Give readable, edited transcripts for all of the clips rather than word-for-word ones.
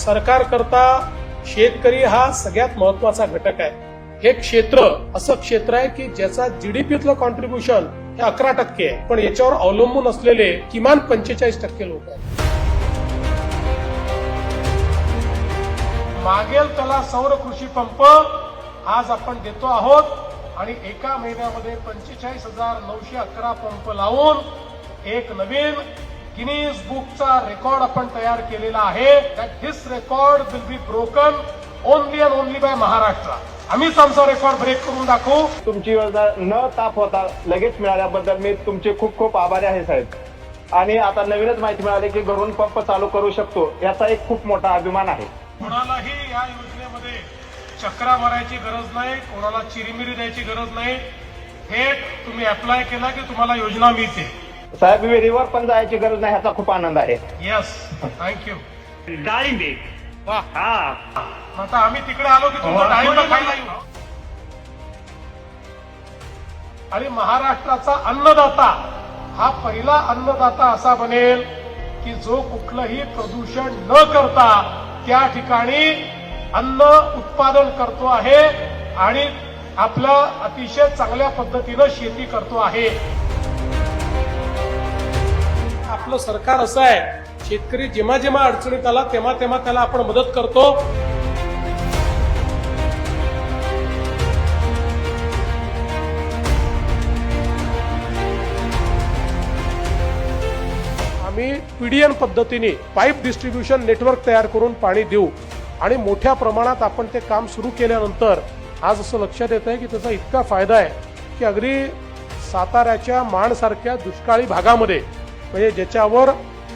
सरकार करता शेतकरी हा सगळ्यात महत्वाचा घटक आहे. हे क्षेत्र असं क्षेत्र आहे की ज्याचा जीडीपीतलं कॉन्ट्रीब्युशन हे 11% आहे, पण याच्यावर अवलंबून असलेले किमान 45% लोक आहेत. मागेल त्याला सौर कृषी पंप आज आपण देतो आहोत आणि एका महिन्यामध्ये 45,911 पंप लावून एक नवीन गिनीज बुकचा रेकॉर्ड आपण तयार केलेला आहे. That this record will be broken only and only by Maharashtra. आम्हीच आमचा रेकॉर्ड ब्रेक करून दाखवू. तुमची योजना न ताप होता लगेच मिळाल्याबद्दल मी तुमचे खूप खूप आभारी आहे साहेब. आणि आता नवीनच माहिती मिळाली की घरून पंप चालू करू शकतो, याचा एक खूप मोठा अभिमान आहे. कोणालाही या योजनेमध्ये चक्रा मारायची गरज नाही, कोणाला चिरीमिरी द्यायची गरज नाही. थेट तुम्ही अप्लाय केला की तुम्हाला योजना मिळते. साहेब विहिरीवर पण जायची गरज नाही, ह्याचा खूप आनंद आहे. Yes, thank you. डाळिंबे वा, हा आता आम्ही तिकडे आलो की तुम्हाला डाळिंब खायला येऊ. आणि महाराष्ट्राचा अन्नदाता हा पहिला अन्नदाता असा बनेल की जो कुठलंही प्रदूषण न करता त्या ठिकाणी अन्न उत्पादन करतो आहे आणि आपलं अतिशय चांगल्या पद्धतीनं शेती करतो आहे. आपलं सरकार असं आहे, शेतकरी जेव्हा जेव्हा अडचणीत आला तेव्हा तेव्हा त्याला आपण मदत करतो. आम्ही पीडीएन पद्धतीने पाईप डिस्ट्रीब्युशन नेटवर्क तयार करून पाणी देऊ आणि मोठ्या प्रमाणात आपण ते काम सुरू केल्यानंतर आज असं लक्षात येत आहे की त्याचा इतका फायदा आहे की अगदी साताऱ्याच्या माणसारख्या दुष्काळी भागामध्ये, म्हणजे ज्याच्यावर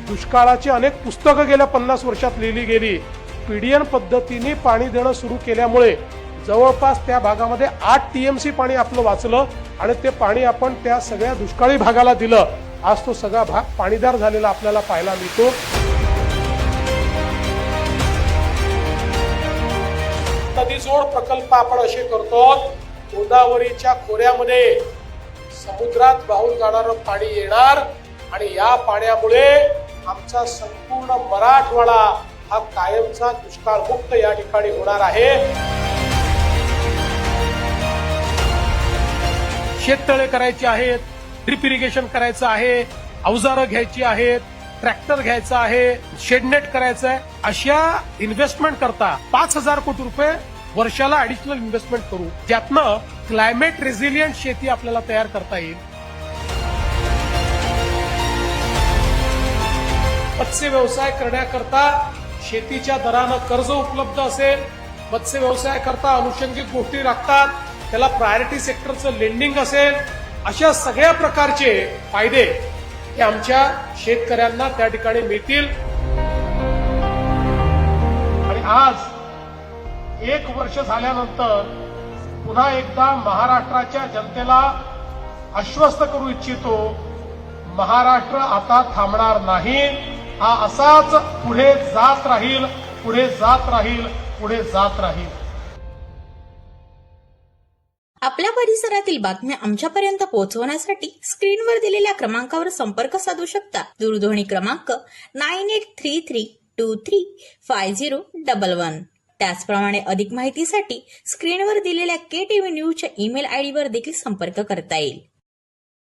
दुष्काळाची अनेक पुस्तकं गेल्या 50 वर्षात लिहिली गेली, पीडीएन पद्धतीने पाणी देणं सुरू केल्यामुळे जवळपास त्या भागामध्ये 8 टीएमसी पाणी आपलं वाचलं आणि ते पाणी आपण त्या सगळ्या दुष्काळी भागाला दिलं. आज तो सगळा भाग पाणीदार झालेला आपल्याला पाहायला मिळतो. नदीजोड प्रकल्प आपण असे करतो, गोदावरीच्या खोऱ्यामध्ये समुद्रात वाहून जाणारं पाणी येणार आणि या पाण्यामुळे आमचा संपूर्ण मराठवाडा हा कायमचा दुष्काळ मुक्त या ठिकाणी होणार आहे. शेततळे करायचे आहेत, ड्रिप इरिगेशन करायचं आहे, अवजारं घ्यायची आहेत, ट्रॅक्टर घ्यायचा आहे, शेडनेट करायचं आहे. अशा इन्व्हेस्टमेंट करता 5,000 कोटी रुपये वर्षाला ऍडिशनल इन्व्हेस्टमेंट करू, ज्यातनं क्लायमेट रेझिलियंट शेती आपल्याला तयार करता येईल. मत्स्य व्यवसाय करण्याकरता शेतीच्या दरानं कर्ज उपलब्ध असेल, मत्स्य व्यवसाय करता अनुषंगिक गोष्टी लागतात, त्याला प्रायोरिटी सेक्टरचं लेंडिंग असेल, अशा सगळ्या प्रकारचे फायदे हे आमच्या शेतकऱ्यांना त्या ठिकाणी मिळतील. आणि आज 1 वर्ष झाल्यानंतर पुन्हा एकदा महाराष्ट्राच्या जनतेला आश्वस्त करू इच्छितो, महाराष्ट्र आता थांबणार नाही. हा असाच पुढे जात राहील, पुढे जात राहील, पुढे जात राहील. आपल्या परिसरातील बातम्या आमच्यापर्यंत पोहोचवण्यासाठी स्क्रीनवर दिलेल्या क्रमांकावर संपर्क साधू शकता. दूरध्वनी क्रमांक 9833235011. त्याचप्रमाणे अधिक माहितीसाठी स्क्रीनवर दिलेल्या KTV न्यूजच्या ईमेल आयडीवर देखील संपर्क करता येईल.